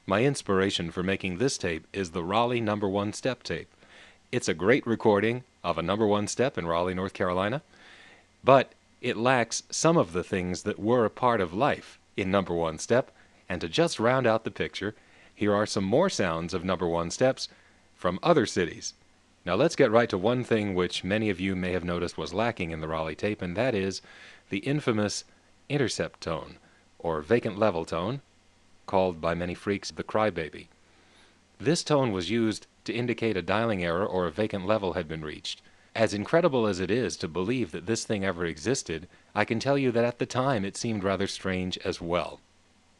My inspiration for making this tape is the Raleigh number 1 step tape. It's a great recording of a number 1 step in Raleigh, North Carolina, but it lacks some of the things that were a part of life in number 1 step, and to just round out the picture, here are some more sounds of number 1 steps from other cities. Now let's get right to one thing which many of you may have noticed was lacking in the Raleigh tape, and that is the infamous intercept tone, or vacant level tone, called by many freaks the crybaby. This tone was used to indicate a dialing error or a vacant level had been reached. As incredible as it is to believe that this thing ever existed, I can tell you that at the time it seemed rather strange as well.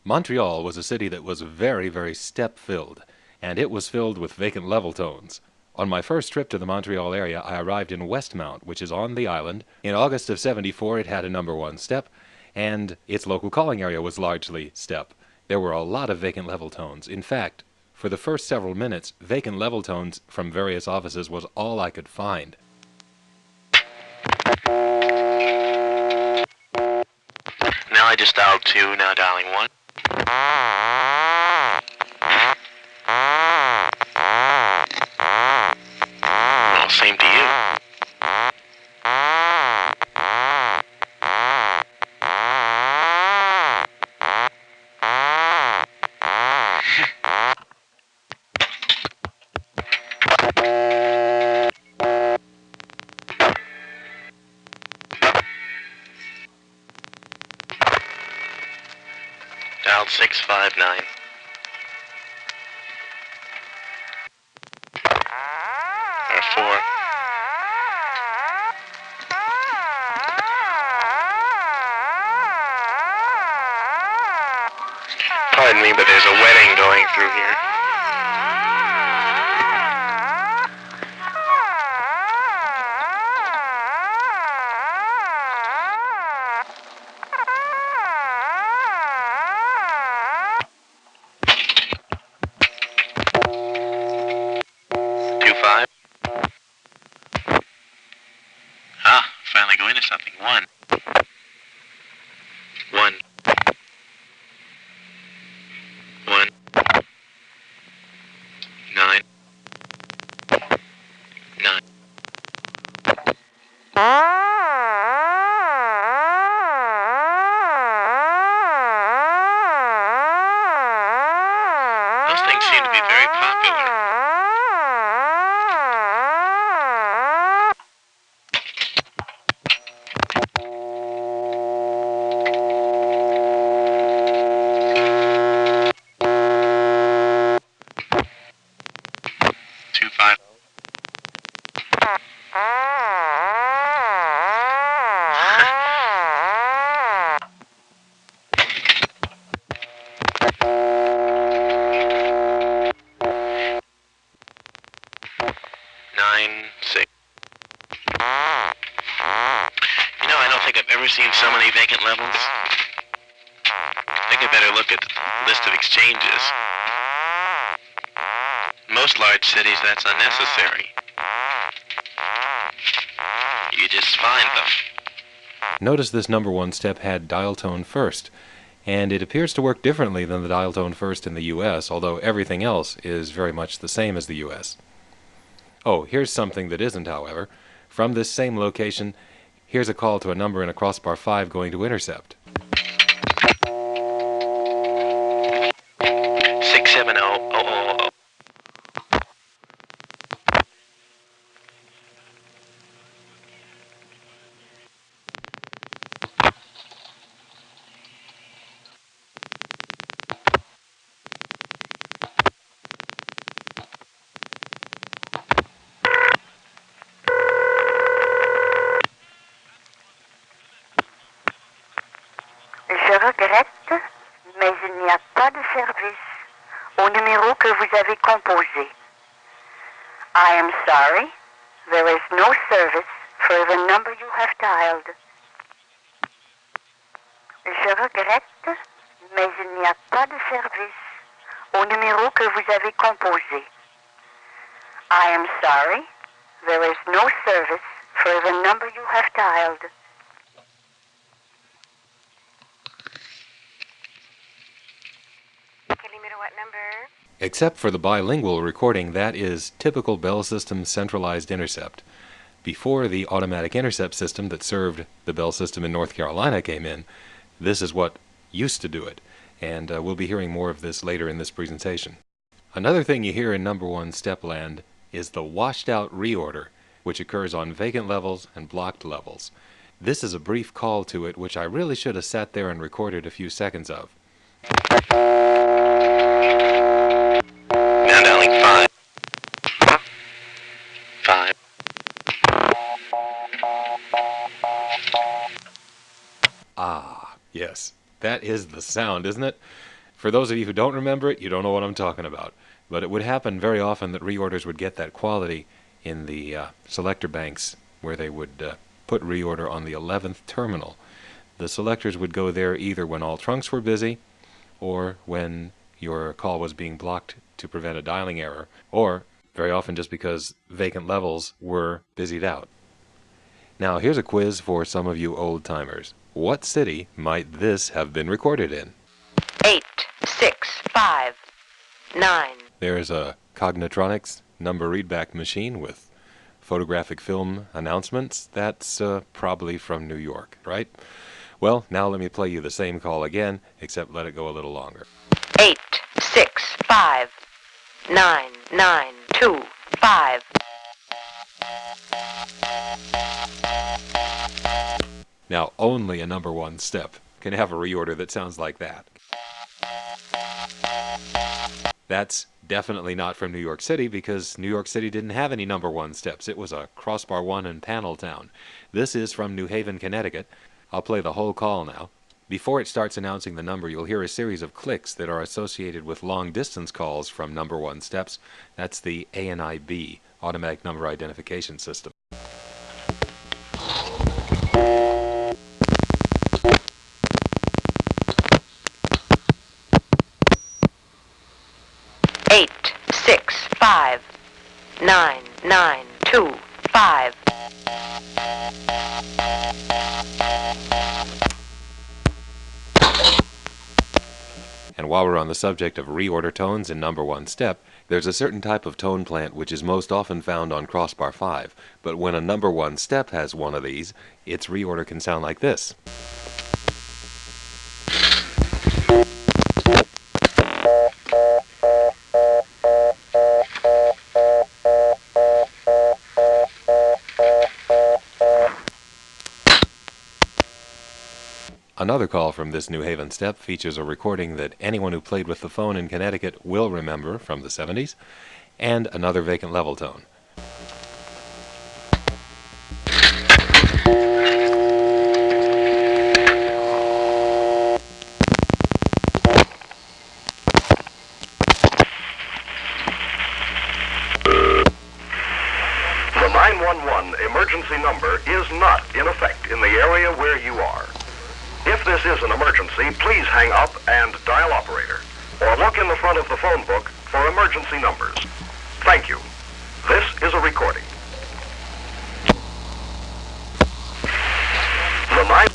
Montreal was a city that was very, very step-filled, and it was filled with vacant level tones. On my first trip to the Montreal area, I arrived in Westmount, which is on the island. In August of '74, it had a number 1 step, and its local calling area was largely step. There were a lot of vacant level tones. In fact, for the first several minutes, vacant level tones from various offices was all I could find. Now I just dialed 2, now dialing 1. Well, same to you. Dialed 659. Or 4. Pardon me, but there's a wedding going through here. Finally go into something. 1. 1. 1. 9. 9. Those things seem to be very popular. I've ever seen so many vacant levels. I think I better look at the list of exchanges. In most large cities, that's unnecessary. You just find them. Notice this number 1 step had dial tone first, and it appears to work differently than the dial tone first in the US, although everything else is very much the same as the US. Oh, here's something that isn't, however. From this same location, here's a call to a number in a crossbar 5 going to intercept. 670-0000. Je regrette, mais il n'y a pas de service au numéro que vous avez composé. I am sorry, there is no service for the number you have dialed. Je regrette, mais il n'y a pas de service au numéro que vous avez composé. I am sorry, there is no service for the number you have dialed. ¿Qué número what number? Except for the bilingual recording, that is typical Bell System centralized intercept. Before the automatic intercept system that served the Bell System in North Carolina came in, this is what used to do it. And we'll be hearing more of this later in this presentation. Another thing you hear in number one step land is the washed out reorder, which occurs on vacant levels and blocked levels. This is a brief call to it, which I really should have sat there and recorded a few seconds of. Now dialing 5. 5. Ah, yes. That is the sound, isn't it? For those of you who don't remember it, you don't know what I'm talking about. But it would happen very often that reorders would get that quality in the selector banks, where they would put reorder on the 11th terminal. The selectors would go there either when all trunks were busy, or when your call was being blocked to prevent a dialing error, or very often just because vacant levels were busied out. Now here's a quiz for some of you old-timers. What city might this have been recorded in? 8, 6, 5, 9. There's a Cognitronics number readback machine with photographic film announcements. That's probably from New York, right? Well, now let me play you the same call again, except let it go a little longer. 8, 6, 5, 9, 9, 2, 5. Now, only a number one step can have a reorder that sounds like that. That's definitely not from New York City, because New York City didn't have any number one steps. It was a crossbar one and panel town. This is from New Haven, Connecticut. I'll play the whole call now. Before it starts announcing the number, you'll hear a series of clicks that are associated with long-distance calls from number one steps. That's the ANIB, Automatic Number Identification System. Eight, 6, 5, 9, 9, 2, 5. And while we're on the subject of reorder tones in number one step, there's a certain type of tone plant which is most often found on crossbar 5. But when a number one step has one of these, its reorder can sound like this. Another call from this New Haven step features a recording that anyone who played with the phone in Connecticut will remember from the 70s, and another vacant level tone. The 911 emergency number is not in effect in the area where you are. If this is an emergency, please hang up and dial operator, or look in the front of the phone book for emergency numbers. Thank you. This is a recording. The 9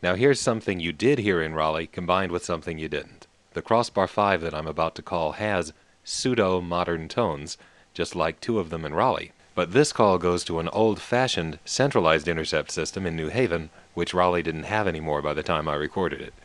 Now here's something you did hear in Raleigh combined with something you didn't. The crossbar 5 that I'm about to call has pseudo-modern tones, just like two of them in Raleigh. But this call goes to an old-fashioned centralized intercept system in New Haven, which Raleigh didn't have anymore by the time I recorded it.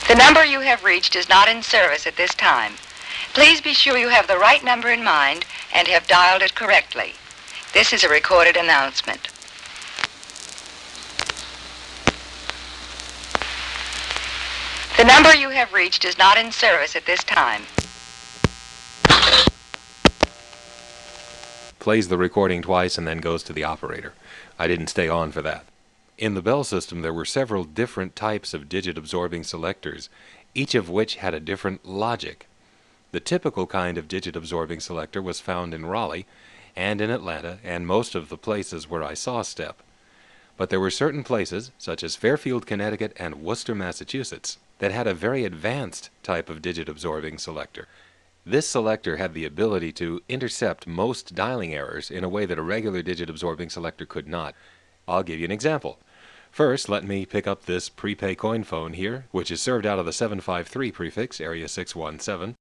The number you have reached is not in service at this time. Please be sure you have the right number in mind and have dialed it correctly. This is a recorded announcement. The number you have reached is not in service at this time. Plays the recording twice and then goes to the operator. I didn't stay on for that. In the Bell system, there were several different types of digit-absorbing selectors, each of which had a different logic. The typical kind of digit-absorbing selector was found in Raleigh and in Atlanta and most of the places where I saw STEP. But there were certain places, such as Fairfield, Connecticut and Worcester, Massachusetts, that had a very advanced type of digit-absorbing selector. This selector had the ability to intercept most dialing errors in a way that a regular digit-absorbing selector could not. I'll give you an example. First, let me pick up this prepay coin phone here, which is served out of the 753 prefix, area 617.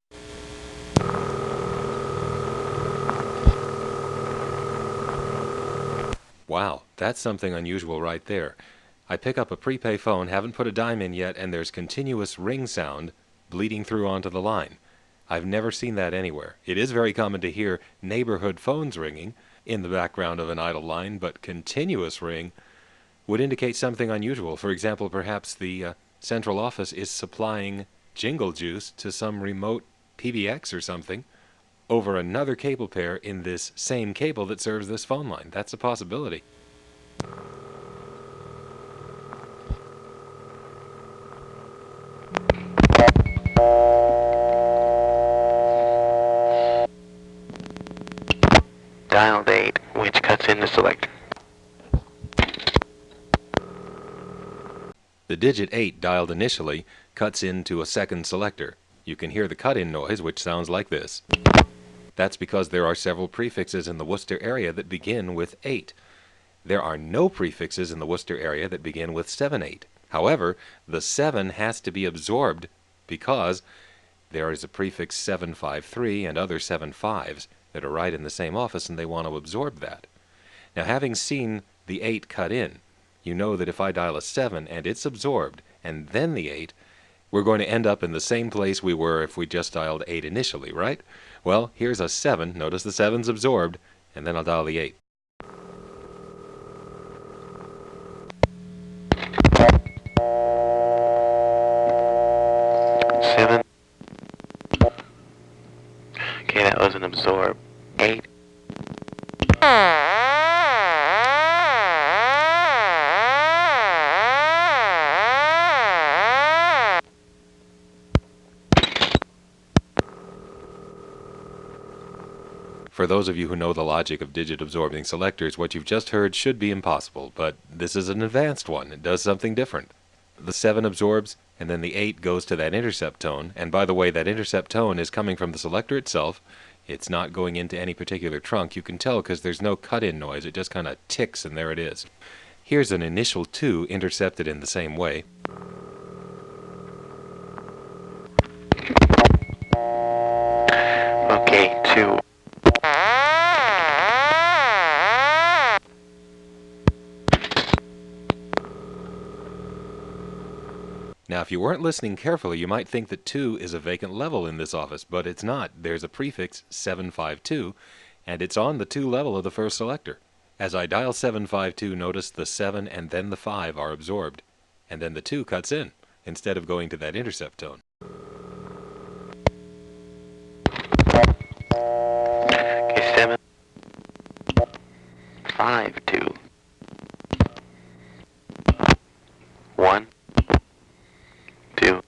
Wow, that's something unusual right there. I pick up a prepay phone, haven't put a dime in yet, and there's continuous ring sound bleeding through onto the line. I've never seen that anywhere. It is very common to hear neighborhood phones ringing in the background of an idle line, but continuous ring would indicate something unusual. For example, perhaps the central office is supplying jingle juice to some remote PBX or something over another cable pair in this same cable that serves this phone line. That's a possibility. Dial 8, which cuts in the selector. The digit 8 dialed initially cuts into a second selector. You can hear the cut-in noise, which sounds like this. That's because there are several prefixes in the Worcester area that begin with 8. There are no prefixes in the Worcester area that begin with 7-8. However, the 7 has to be absorbed because there is a prefix 753 and other 75s that are right in the same office, and they want to absorb that. Now, having seen the 8 cut in, you know that if I dial a 7 and it's absorbed, and then the 8, we're going to end up in the same place we were if we just dialed 8 initially, right? Well, here's a 7. Notice the 7's absorbed, and then I'll dial the 8. Okay, that wasn't absorbed. 8. For those of you who know the logic of digit-absorbing selectors, what you've just heard should be impossible, but this is an advanced one. It does something different. The 7 absorbs, and then the 8 goes to that intercept tone, and by the way, that intercept tone is coming from the selector itself. It's not going into any particular trunk. You can tell because there's no cut-in noise. It just kind of ticks, and there it is. Here's an initial 2 intercepted in the same way. Okay, 2. Now, if you weren't listening carefully, you might think that 2 is a vacant level in this office, but it's not. There's a prefix 752, and it's on the 2 level of the first selector. As I dial 752, notice the 7 and then the 5 are absorbed, and then the 2 cuts in, instead of going to that intercept tone. Okay, 7. 5, 2. 1. 2.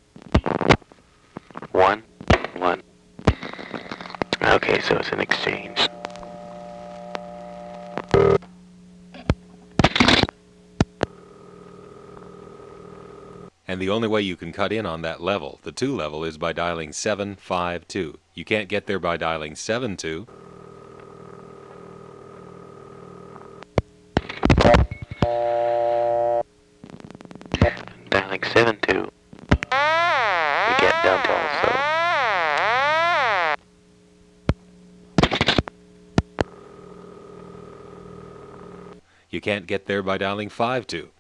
1. 1. Okay, so it's an exchange. And the only way you can cut in on that level, the 2 level, is by dialing 752. You can't get there by dialing 72. Dialing 72. We get dumped also. You can't get there by dialing 52.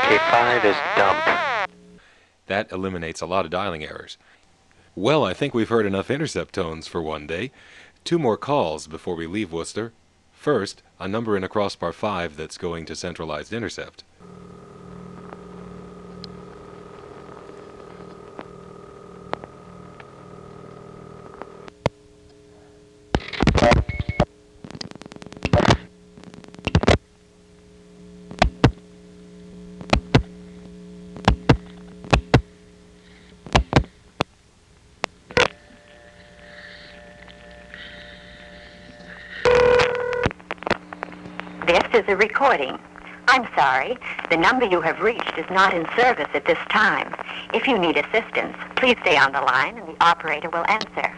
Okay, 5 is dumped. That eliminates a lot of dialing errors. Well, I think we've heard enough intercept tones for one day. 2 more calls before we leave Worcester. First, a number in a crossbar 5 that's going to centralized intercept. This is a recording. I'm sorry. The number you have reached is not in service at this time. If you need assistance, please stay on the line and the operator will answer.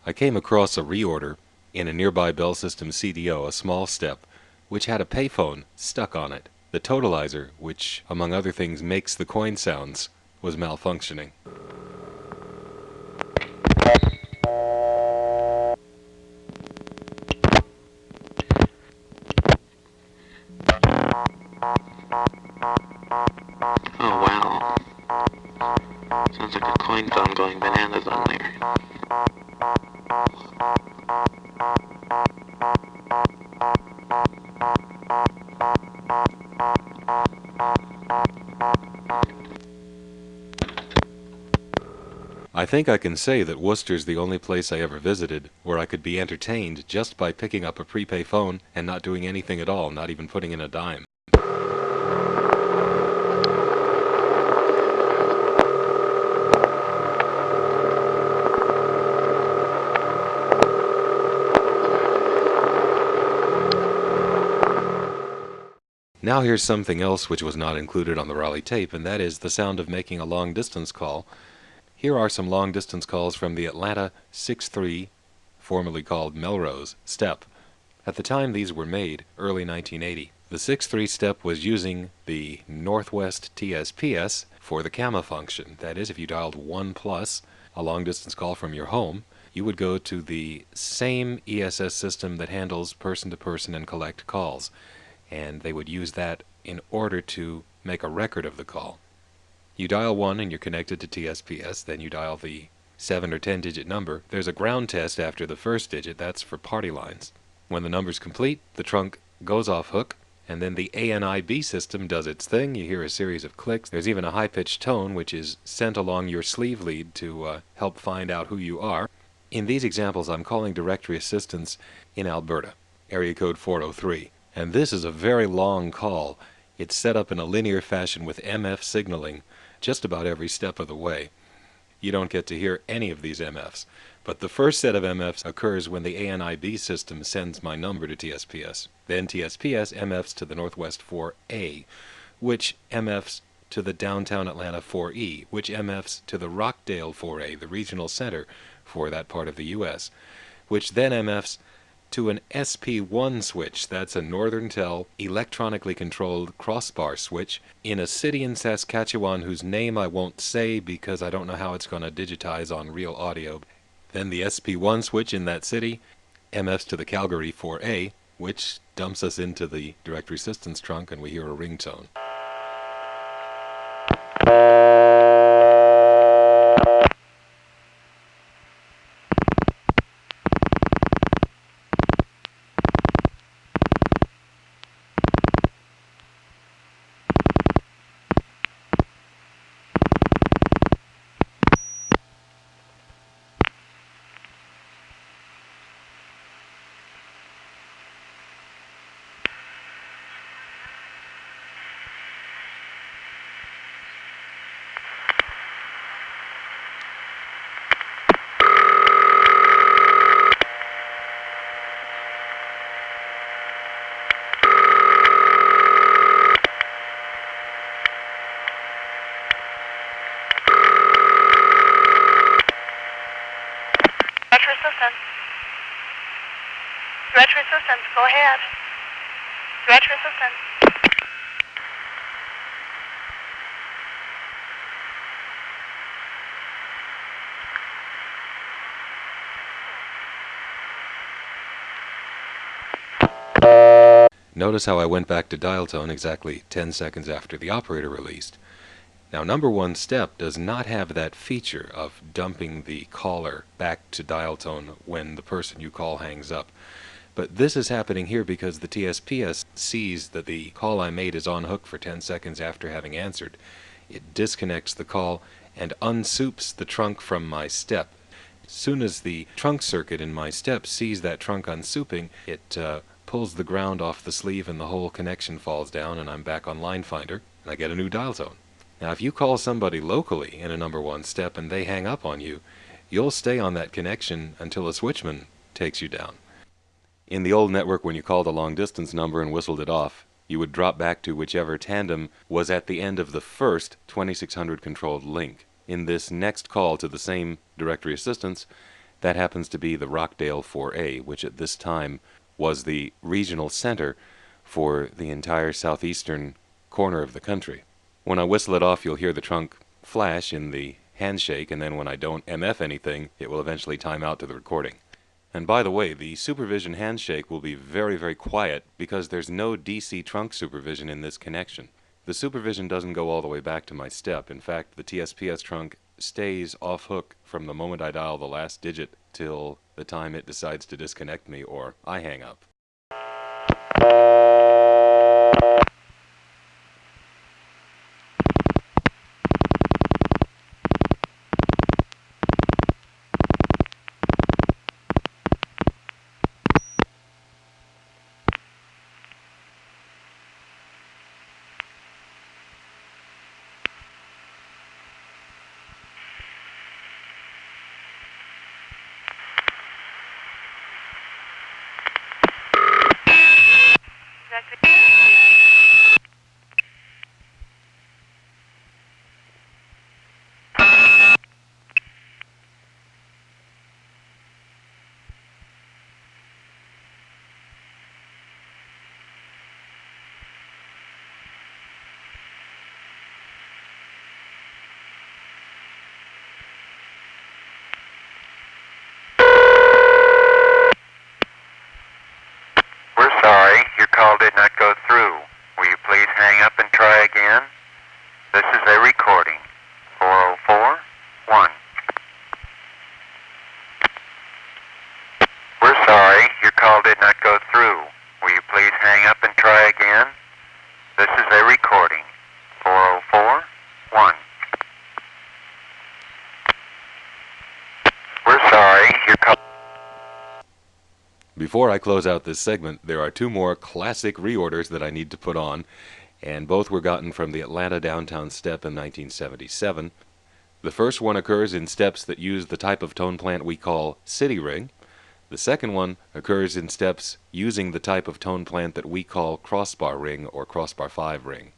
I came across a reorder in a nearby Bell System CDO, a small step, which had a payphone stuck on it. The totalizer, which, among other things, makes the coin sounds, was malfunctioning. Oh, wow. Sounds like a coin phone going bananas on there. I think I can say that Worcester's the only place I ever visited where I could be entertained just by picking up a prepay phone and not doing anything at all, not even putting in a dime. Now here's something else which was not included on the Raleigh tape, and that is the sound of making a long-distance call. Here are some long-distance calls from the Atlanta 6-3, formerly called Melrose, step. At the time these were made, early 1980, the 6-3 step was using the Northwest TSPS for the CAMA function. That is, if you dialed 1+, a long-distance call from your home, you would go to the same ESS system that handles person-to-person and collect calls, and they would use that in order to make a record of the call. You dial 1 and you're connected to TSPS, then you dial the 7 or 10-digit number. There's a ground test after the first digit, that's for party lines. When the number's complete, the trunk goes off hook, and then the ANIB system does its thing. You hear a series of clicks. There's even a high-pitched tone which is sent along your sleeve lead to help find out who you are. In these examples, I'm calling directory assistance in Alberta, area code 403. And this is a very long call. It's set up in a linear fashion with MF signaling just about every step of the way. You don't get to hear any of these MFs. But the first set of MFs occurs when the ANIB system sends my number to TSPS. Then TSPS MFs to the Northwest 4A, which MFs to the Downtown Atlanta 4E, which MFs to the Rockdale 4A, the regional center for that part of the U.S., which then MFs to an SP1 switch, that's a Northern Tel electronically controlled crossbar switch in a city in Saskatchewan whose name I won't say because I don't know how it's going to digitize on real audio. Then the SP1 switch in that city MFs to the Calgary 4A, which dumps us into the directory assistance trunk and we hear a ringtone. Directory assistance, go ahead. Directory assistance. Notice how I went back to dial tone exactly 10 seconds after the operator released. Now, number one step does not have that feature of dumping the caller back to dial tone when the person you call hangs up. But this is happening here because the TSPS sees that the call I made is on hook for 10 seconds after having answered. It disconnects the call and unsoups the trunk from my step. As soon as the trunk circuit in my step sees that trunk unsouping, it pulls the ground off the sleeve and the whole connection falls down, and I'm back on line finder and I get a new dial tone. Now, if you call somebody locally in a number one step and they hang up on you, you'll stay on that connection until a switchman takes you down. In the old network, when you called a long-distance number and whistled it off, you would drop back to whichever tandem was at the end of the first 2600 controlled link. In this next call to the same directory assistance, that happens to be the Rockdale 4A, which at this time was the regional center for the entire southeastern corner of the country. When I whistle it off, you'll hear the trunk flash in the handshake, and then when I don't MF anything, it will eventually time out to the recording. And by the way, the supervision handshake will be very, very quiet because there's no DC trunk supervision in this connection. The supervision doesn't go all the way back to my step. In fact, the TSPS trunk stays off hook from the moment I dial the last digit till the time it decides to disconnect me or I hang up. Your call did not go through. Will you please hang up and try again? This is a recording. 4041. We're sorry, your call did not go through. Will you please hang up and try again? This is a recording. 4041. We're sorry, your call... Before I close out this segment, there are two more classic reorders that I need to put on, and both were gotten from the Atlanta Downtown Step in 1977. The first one occurs in steps that use the type of tone plant we call city ring. The second one occurs in steps using the type of tone plant that we call crossbar ring or crossbar 5 ring.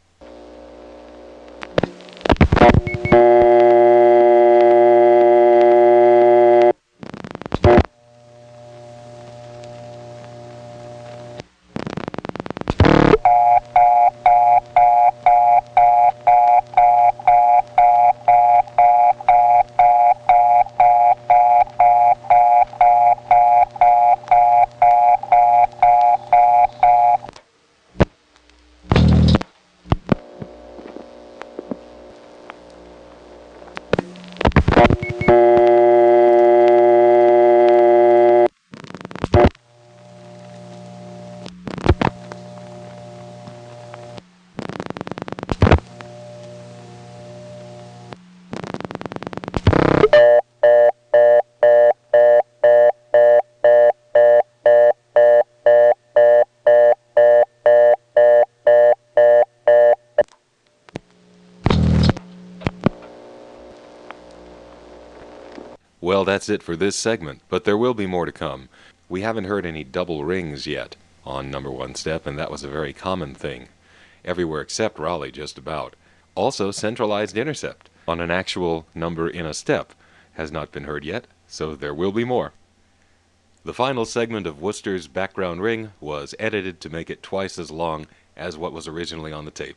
Well, that's it for this segment, but there will be more to come. We haven't heard any double rings yet on number one step, and that was a very common thing. Everywhere except Raleigh, just about. Also, centralized intercept on an actual number in a step has not been heard yet, so there will be more. The final segment of Worcester's background ring was edited to make it twice as long as what was originally on the tape.